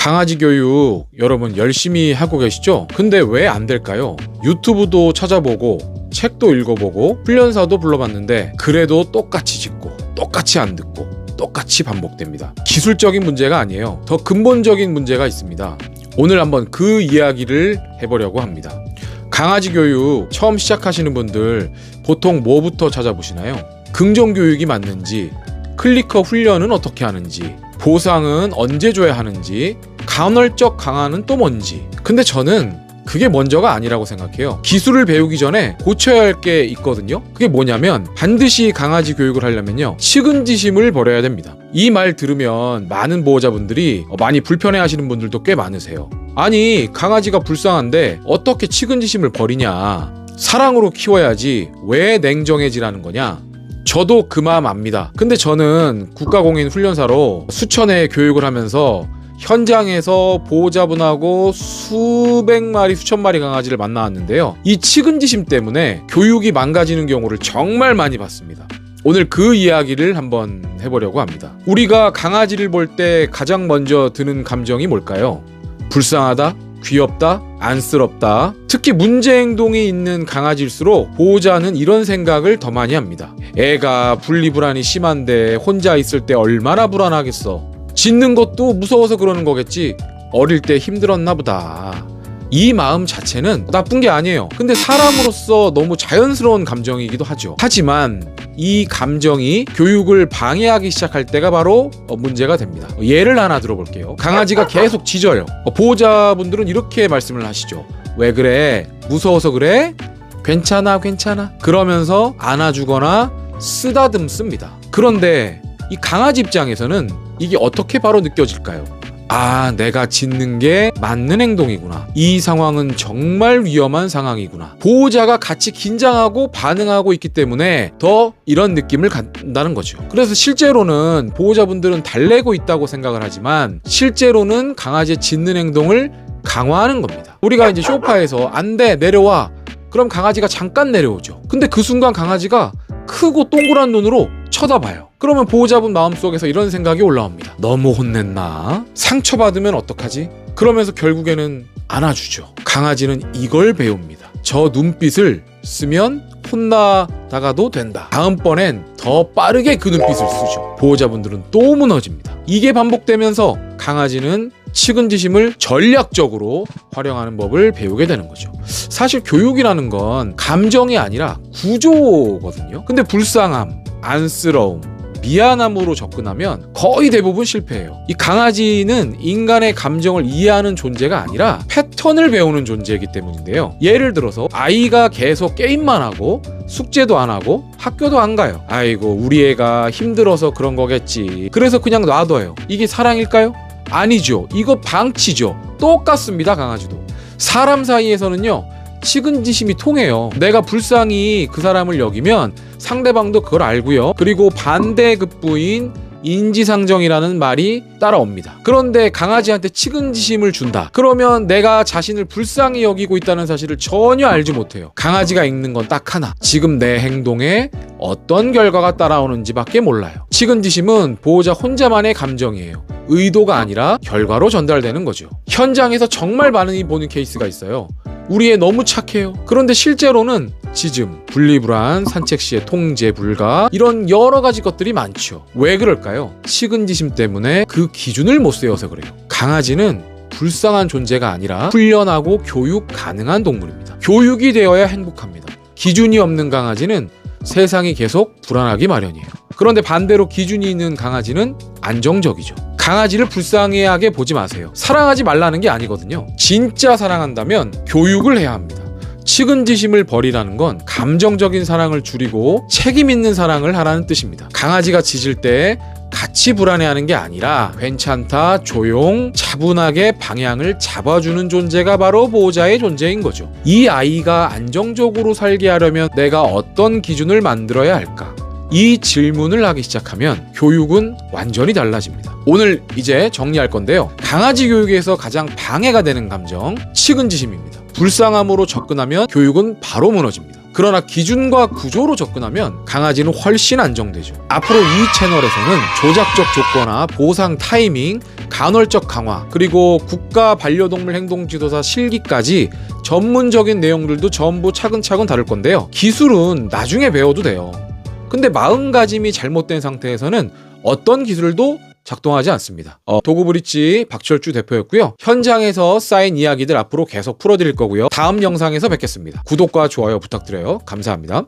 강아지 교육 여러분 열심히 하고 계시죠? 근데 왜 안 될까요? 유튜브도 찾아보고 책도 읽어보고 훈련사도 불러봤는데 그래도 똑같이 짖고 똑같이 안 듣고 똑같이 반복됩니다. 기술적인 문제가 아니에요. 더 근본적인 문제가 있습니다. 오늘 한번 그 이야기를 해보려고 합니다. 강아지 교육 처음 시작하시는 분들 보통 뭐부터 찾아보시나요? 긍정교육이 맞는지, 클리커 훈련은 어떻게 하는지, 보상은 언제 줘야 하는지, 간헐적 강화는 또 뭔지. 근데 저는 그게 먼저가 아니라고 생각해요. 기술을 배우기 전에 고쳐야 할 게 있거든요. 그게 뭐냐면 반드시 강아지 교육을 하려면요, 측은지심을 버려야 됩니다. 이 말 들으면 많은 보호자분들이 많이 불편해하시는 분들도 꽤 많으세요. 아니, 강아지가 불쌍한데 어떻게 측은지심을 버리냐, 사랑으로 키워야지 왜 냉정해지라는 거냐. 저도 그 마음 압니다. 근데 저는 국가공인 훈련사로 수천 회 교육을 하면서 현장에서 보호자분하고 수백 마리, 수천 마리 강아지를 만나왔는데요, 이 측은지심 때문에 교육이 망가지는 경우를 정말 많이 봤습니다. 오늘 그 이야기를 한번 해보려고 합니다. 우리가 강아지를 볼 때 가장 먼저 드는 감정이 뭘까요? 불쌍하다? 귀엽다? 안쓰럽다? 특히 문제 행동이 있는 강아지일수록 보호자는 이런 생각을 더 많이 합니다. 애가 분리불안이 심한데 혼자 있을 때 얼마나 불안하겠어. 짖는 것도 무서워서 그러는 거겠지. 어릴 때 힘들었나 보다. 이 마음 자체는 나쁜 게 아니에요. 근데 사람으로서 너무 자연스러운 감정이기도 하죠. 하지만 이 감정이 교육을 방해하기 시작할 때가 바로 문제가 됩니다. 예를 하나 들어볼게요. 강아지가 계속 짖어요. 보호자분들은 이렇게 말씀을 하시죠. 왜 그래? 무서워서 그래? 괜찮아, 괜찮아. 그러면서 안아주거나 쓰다듬습니다. 그런데 이 강아지 입장에서는 이게 어떻게 바로 느껴질까요? 아, 내가 짖는 게 맞는 행동이구나. 이 상황은 정말 위험한 상황이구나. 보호자가 같이 긴장하고 반응하고 있기 때문에 더 이런 느낌을 갖는다는 거죠. 그래서 실제로는 보호자분들은 달래고 있다고 생각을 하지만 실제로는 강아지의 짖는 행동을 강화하는 겁니다. 우리가 이제 소파에서 안 돼, 내려와. 그럼 강아지가 잠깐 내려오죠. 근데 그 순간 강아지가 크고 동그란 눈으로 쳐다봐요. 그러면 보호자분 마음속에서 이런 생각이 올라옵니다. 너무 혼냈나? 상처받으면 어떡하지? 그러면서 결국에는 안아주죠. 강아지는 이걸 배웁니다. 저 눈빛을 쓰면 혼나다가도 된다. 다음번엔 더 빠르게 그 눈빛을 쓰죠. 보호자분들은 또 무너집니다. 이게 반복되면서 강아지는 측은지심을 전략적으로 활용하는 법을 배우게 되는 거죠. 사실 교육이라는 건 감정이 아니라 구조거든요. 근데 불쌍함, 안쓰러움, 미안함으로 접근하면 거의 대부분 실패해요. 이 강아지는 인간의 감정을 이해하는 존재가 아니라 패턴을 배우는 존재이기 때문인데요. 예를 들어서 아이가 계속 게임만 하고 숙제도 안 하고 학교도 안 가요. 아이고, 우리 애가 힘들어서 그런 거겠지. 그래서 그냥 놔둬요. 이게 사랑일까요? 아니죠. 이거 방치죠. 똑같습니다. 강아지도. 사람 사이에서는요, 측은지심이 통해요. 내가 불쌍히 그 사람을 여기면 상대방도 그걸 알고요. 그리고 반대급부인 인지상정이라는 말이 따라옵니다. 그런데 강아지한테 측은지심을 준다. 그러면 내가 자신을 불쌍히 여기고 있다는 사실을 전혀 알지 못해요. 강아지가 읽는 건 딱 하나. 지금 내 행동에 어떤 결과가 따라오는지밖에 몰라요. 측은지심은 보호자 혼자만의 감정이에요. 의도가 아니라 결과로 전달되는 거죠. 현장에서 정말 많이 보는 케이스가 있어요. 우리 애 너무 착해요. 그런데 실제로는 짖음, 분리불안, 산책 시에 통제 불가, 이런 여러 가지 것들이 많죠. 왜 그럴까요? 측은지심 때문에 그 기준을 못 세워서 그래요. 강아지는 불쌍한 존재가 아니라 훈련하고 교육 가능한 동물입니다. 교육이 되어야 행복합니다. 기준이 없는 강아지는 세상이 계속 불안하기 마련이에요. 그런데 반대로 기준이 있는 강아지는 안정적이죠. 강아지를 불쌍하게 보지 마세요. 사랑하지 말라는 게 아니거든요. 진짜 사랑한다면 교육을 해야 합니다. 측은지심을 버리라는 건 감정적인 사랑을 줄이고 책임 있는 사랑을 하라는 뜻입니다. 강아지가 짖을 때 같이 불안해하는 게 아니라 괜찮다, 조용, 차분하게 방향을 잡아주는 존재가 바로 보호자의 존재인 거죠. 이 아이가 안정적으로 살게 하려면 내가 어떤 기준을 만들어야 할까? 이 질문을 하기 시작하면 교육은 완전히 달라집니다. 오늘 이제 정리할 건데요. 강아지 교육에서 가장 방해가 되는 감정, 측은지심입니다. 불쌍함으로 접근하면 교육은 바로 무너집니다. 그러나 기준과 구조로 접근하면 강아지는 훨씬 안정되죠. 앞으로 이 채널에서는 조작적 조건화, 보상 타이밍, 간헐적 강화, 그리고 국가 반려동물 행동지도사 실기까지 전문적인 내용들도 전부 차근차근 다룰 건데요. 기술은 나중에 배워도 돼요. 근데 마음가짐이 잘못된 상태에서는 어떤 기술도 작동하지 않습니다. 도구브릿지 박철주 대표였고요. 현장에서 쌓인 이야기들 앞으로 계속 풀어드릴 거고요. 다음 영상에서 뵙겠습니다. 구독과 좋아요 부탁드려요. 감사합니다.